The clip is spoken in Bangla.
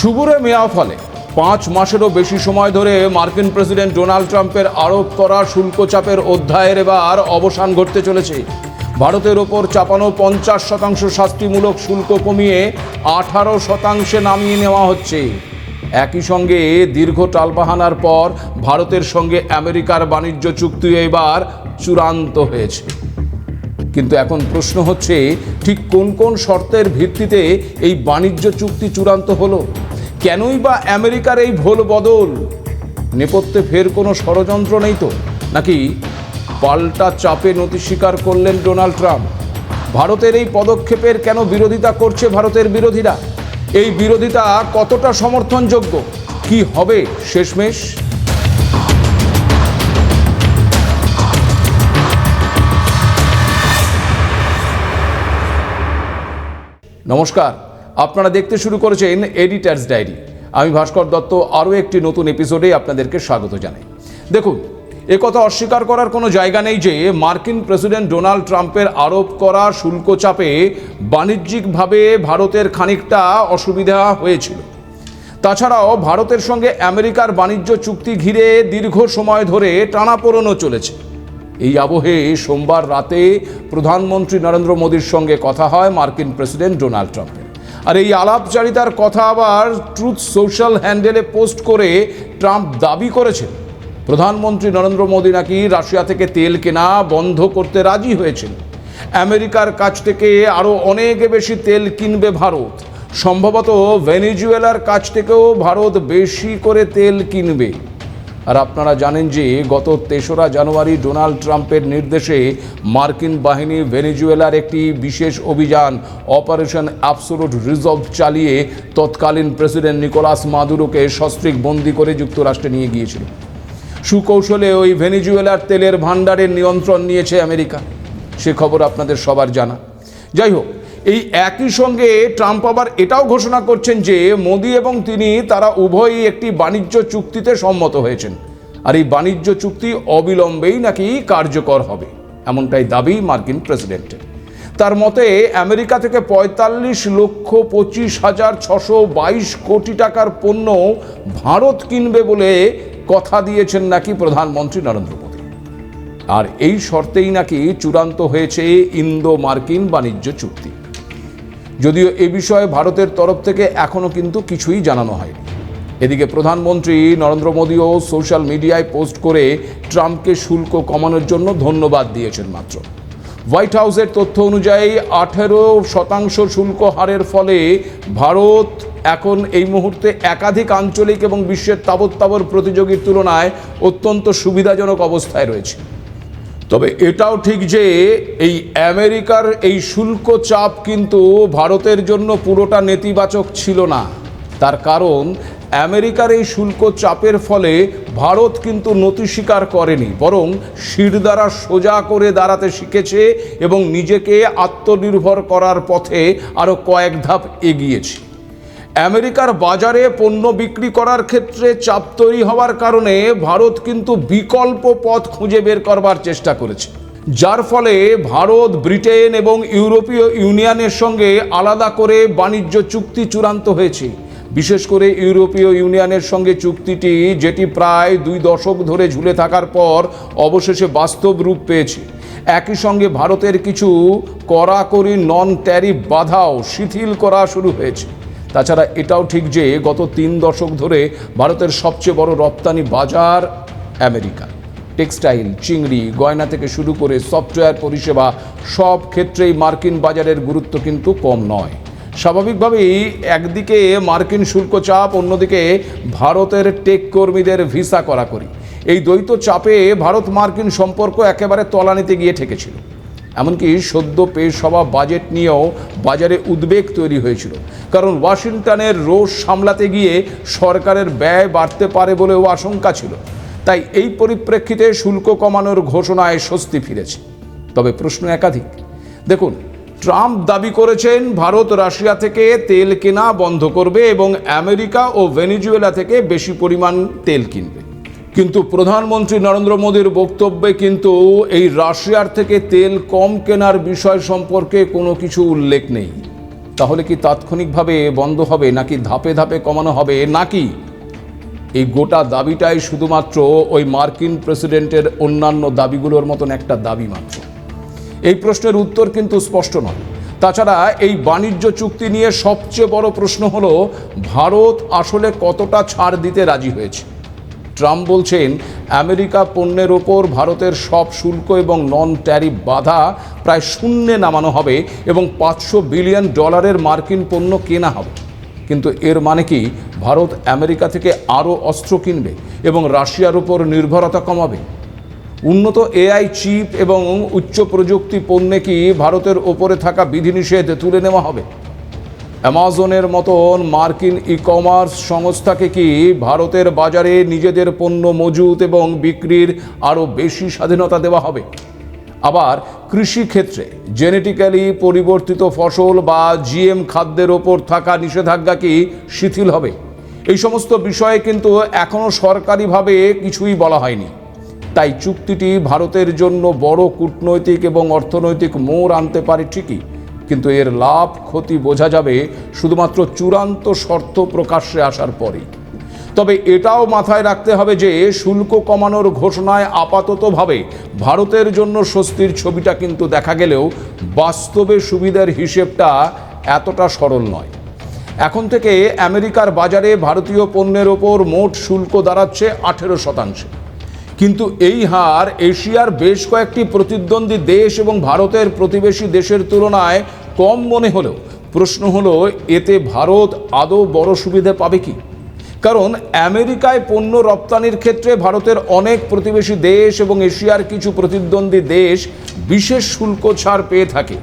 সুগুরে মেয়া ফলে 5 মাসেরও বেশি সময় ধরে মার্কিন প্রেসিডেন্ট ডোনাল্ড ট্রাম্পের আরোপ করা শুল্ক চাপের অধ্যায়ের এবার অবসান ঘটতে চলেছে। ভারতের ওপর চাপানো 50% শাস্তিমূলক শুল্ক কমিয়ে 18% নামিয়ে নেওয়া হচ্ছে। একই সঙ্গে দীর্ঘ টালবাহানার পর ভারতের সঙ্গে আমেরিকার বাণিজ্য চুক্তি এবার চূড়ান্ত হয়েছে। কিন্তু এখন প্রশ্ন হচ্ছে, ঠিক কোন কোন শর্তের ভিত্তিতে এই বাণিজ্য চুক্তি চূড়ান্ত হলো? কেনই বা আমেরিকার এই ভোল বদল? নেপথ্যে ফের কোনো ষড়যন্ত্র নেই তো? নাকি পাল্টা চাপে নতি স্বীকার করলেন ডোনাল্ড ট্রাম্প? ভারতের এই পদক্ষেপের কেন বিরোধিতা করছে ভারতের বিরোধীরা? এই বিরোধিতা কতটা সমর্থনযোগ্য? কি হবে শেষমেশ? নমস্কার, আপনারা দেখতে শুরু করেছেন এডিটার্স ডায়েরি। আমি ভাস্কর দত্ত আরও একটি নতুন এপিসোডে আপনাদেরকে স্বাগত জানাই। দেখুন, একথা অস্বীকার করার কোনো জায়গা নেই যে মার্কিন প্রেসিডেন্ট ডোনাল্ড ট্রাম্পের আরোপ করা শুল্ক চাপে বাণিজ্যিকভাবে ভারতের খানিকটা অসুবিধা হয়েছিল। তাছাড়াও ভারতের সঙ্গে আমেরিকার বাণিজ্য চুক্তি ঘিরে দীর্ঘ সময় ধরে টানাপোড়েনও চলেছে। এই আবহে সোমবার রাতে প্রধানমন্ত্রী নরেন্দ্র মোদীর সঙ্গে কথা হয় মার্কিন প্রেসিডেন্ট ডোনাল্ড ট্রাম্পের। আর এই আলাপচারিতার কথা আবার ট্রুথ সোশ্যাল হ্যান্ডেলে পোস্ট করে ট্রাম্প দাবি করেছেন প্রধানমন্ত্রী নরেন্দ্র মোদী নাকি রাশিয়া থেকে তেল কেনা বন্ধ করতে রাজি হয়েছেন। আমেরিকার কাছ থেকে আরও অনেক বেশি তেল কিনবে ভারত। সম্ভবত ভেনেজুয়েলার কাছ থেকেও ভারত বেশি করে তেল কিনবে। আর আপনারা জানেন যে গত 3রা জানুয়ারি ডোনাল্ড ট্রাম্পের নির্দেশে মার্কিন বাহিনী ভেনেজুয়েলার একটি বিশেষ অভিযান অপারেশন অ্যাবসোলুট রিজলভ চালিয়ে তৎকালীন প্রেসিডেন্ট নিকোলাস মাদুরোকে সস্ত্রীক বন্দী করে যুক্তরাষ্ট্রে নিয়ে গিয়েছিল। সুকৌশলে ওই ভেনেজুয়েলার তেলের ভাণ্ডারের নিয়ন্ত্রণ নিয়েছে আমেরিকা। সে খবর আপনাদের সবার জানা। যাই হোক, এই একই সঙ্গে ট্রাম্প আবার এটাও ঘোষণা করছেন যে মোদি এবং তারা উভয়ই একটি বাণিজ্য চুক্তিতে সম্মত হয়েছেন। আর এই বাণিজ্য চুক্তি অবিলম্বেই নাকি কার্যকর হবে, এমনটাই দাবি মার্কিন প্রেসিডেন্টের। তার মতে আমেরিকা থেকে 45,25,622 কোটি টাকার পণ্য ভারত কিনবে বলে কথা দিয়েছেন নাকি প্রধানমন্ত্রী নরেন্দ্র মোদী। আর এই শর্তেই নাকি চূড়ান্ত হয়েছে ইন্দো মার্কিন বাণিজ্য চুক্তি। যদিও এ বিষয়ে ভারতের তরফ থেকে এখনও কিন্তু কিছুই জানানো হয়নি। এদিকে প্রধানমন্ত্রী নরেন্দ্র মোদীও সোশ্যাল মিডিয়ায় পোস্ট করে ট্রাম্পকে শুল্ক কমানোর জন্য ধন্যবাদ দিয়েছেন মাত্র। হোয়াইট হাউসের তথ্য অনুযায়ী 18% শুল্ক হারের ফলে ভারত এখন এই মুহূর্তে একাধিক আঞ্চলিক এবং বিশ্বের তাবৎ প্রতিযোগীর তুলনায় অত্যন্ত সুবিধাজনক অবস্থায় রয়েছে। তবে এটাও ঠিক যে এই আমেরিকার এই শুল্ক চাপ কিন্তু ভারতের জন্য পুরোটা নেতিবাচক ছিল না। তার কারণ আমেরিকার এই শুল্ক চাপের ফলে ভারত কিন্তু নতি স্বীকার করেনি, বরং শিরদাঁড়া সোজা করে দাঁড়াতে শিখেছে এবং নিজেকে আত্মনির্ভর করার পথে আরও কয়েক ধাপ এগিয়েছে। আমেরিকার বাজারে পণ্য বিক্রি করার ক্ষেত্রে চাপ তৈরি হওয়ার কারণে ভারত কিন্তু বিকল্প পথ খুঁজে বের করবার চেষ্টা করেছে, যার ফলে ভারত ব্রিটেন এবং ইউরোপীয় ইউনিয়নের সঙ্গে আলাদা করে বাণিজ্য চুক্তি চূড়ান্ত হয়েছে। বিশেষ করে ইউরোপীয় ইউনিয়নের সঙ্গে চুক্তিটি, যেটি প্রায় 2 দশক ধরে ঝুলে থাকার পর অবশেষে বাস্তব রূপ পেয়েছে। একই সঙ্গে ভারতের কিছু কড়াকড়ি নন ট্যারিফ বাধাও শিথিল করা শুরু হয়েছে। তাছাড়া এটাও ঠিক যে গত 3 দশক ধরে ভারতের সবচেয়ে বড় রপ্তানি বাজার আমেরিকা। টেক্সটাইল, চিংড়ি, গয়না থেকে শুরু করে সফটওয়্যার পরিষেবা সব ক্ষেত্রেই মার্কিন বাজারের গুরুত্ব কিন্তু কম নয়। স্বাভাবিকভাবেই একদিকে মার্কিন শুল্ক চাপ, অন্যদিকে ভারতের টেক কর্মীদের ভিসা কড়াকড়ি, এই দ্বৈত চাপে ভারত মার্কিন সম্পর্ক একেবারে তলানিতে গিয়ে ঠেকেছিল। এমনকি সদ্য পেশ হওয়া বাজেট নিয়েও বাজারে উদ্বেগ তৈরি হয়েছিল, কারণ ওয়াশিংটনের রোষ সামলাতে গিয়ে সরকারের ব্যয় বাড়তে পারে বলেও আশঙ্কা ছিল। তাই এই পরিপ্রেক্ষিতে শুল্ক কমানোর ঘোষণায় স্বস্তি ফিরেছে। তবে প্রশ্ন একাধিক। দেখুন, ট্রাম্প দাবি করেছেন ভারত রাশিয়া থেকে তেল কেনা বন্ধ করবে এবং আমেরিকা ও ভেনেজুয়েলা থেকে বেশি পরিমাণ তেল কিনবে। কিন্তু প্রধানমন্ত্রী নরেন্দ্র মোদীর বক্তব্যে কিন্তু এই রাশিয়ার থেকে তেল কম কেনার বিষয় সম্পর্কে কোনো কিছু উল্লেখ নেই। তাহলে কি তাৎক্ষণিকভাবে বন্ধ হবে, নাকি ধাপে ধাপে কমানো হবে, নাকি এই গোটা দাবিটাই শুধুমাত্র ওই মার্কিন প্রেসিডেন্টের অন্যান্য দাবিগুলোর মতন একটা দাবি মাত্র? এই প্রশ্নের উত্তর কিন্তু স্পষ্ট নয়। তাছাড়া এই বাণিজ্য চুক্তি নিয়ে সবচেয়ে বড় প্রশ্ন হলো, ভারত আসলে কতটা ছাড় দিতে রাজি হয়েছে। ট্রাম্প বলছেন আমেরিকা পণ্যের ওপর ভারতের সব শুল্ক এবং নন ট্যারিফ বাধা প্রায় শূন্যে নামানো হবে এবং $500 বিলিয়ন মার্কিন পণ্য কেনা হবে। কিন্তু এর মানে কি ভারত আমেরিকা থেকে আরও অস্ত্র কিনবে এবং রাশিয়ার উপর নির্ভরতা কমাবে? উন্নত এআই চিপ এবং উচ্চ প্রযুক্তি পণ্যে কি ভারতের ওপরে থাকা বিধিনিষেধ তুলে নেওয়া হবে? অ্যামাজনের মতন মার্কিন ই কমার্স সংস্থাকে কি ভারতের বাজারে নিজেদের পণ্য মজুত এবং বিক্রির আরও বেশি স্বাধীনতা দেওয়া হবে? আবার কৃষিক্ষেত্রে জেনেটিক্যালি পরিবর্তিত ফসল বা জিএম খাদ্যের ওপর থাকা নিষেধাজ্ঞা কি শিথিল হবে? এই সমস্ত বিষয়ে কিন্তু এখনও সরকারিভাবে কিছুই বলা হয়নি। তাই চুক্তিটি ভারতের জন্য বড় কূটনৈতিক এবং অর্থনৈতিক মোড় আনতে পারে ঠিকই, কিন্তু এর লাভ ক্ষতি বোঝা যাবে শুধুমাত্র চূড়ান্ত শর্ত প্রকাশ্যে আসার পরেই। তবে এটাও মাথায় রাখতে হবে যে শুল্ক কমানোর ঘোষণায় আপাততভাবে ভারতের জন্য স্বস্তির ছবিটা কিন্তু দেখা গেলেও বাস্তবে সুবিধার হিসেবটা এতটা সরল নয়। এখন থেকে আমেরিকার বাজারে ভারতীয় পণ্যের ওপর মোট শুল্ক দাঁড়াচ্ছে 18%। কিন্তু এই হার এশিয়ার বেশ কয়েকটি প্রতিদ্বন্দ্বী দেশ এবং ভারতের প্রতিবেশী দেশের তুলনায় কম মনে হলেও প্রশ্ন হলো, এতে ভারত আদৌ বড় সুবিধা পাবে কি? কারণ আমেরিকায় পণ্য রপ্তানির ক্ষেত্রে ভারতের অনেক প্রতিবেশী দেশ এবং এশিয়ার কিছু প্রতিদ্বন্দ্বী দেশ বিশেষ শুল্ক ছাড় পেয়ে থাকে।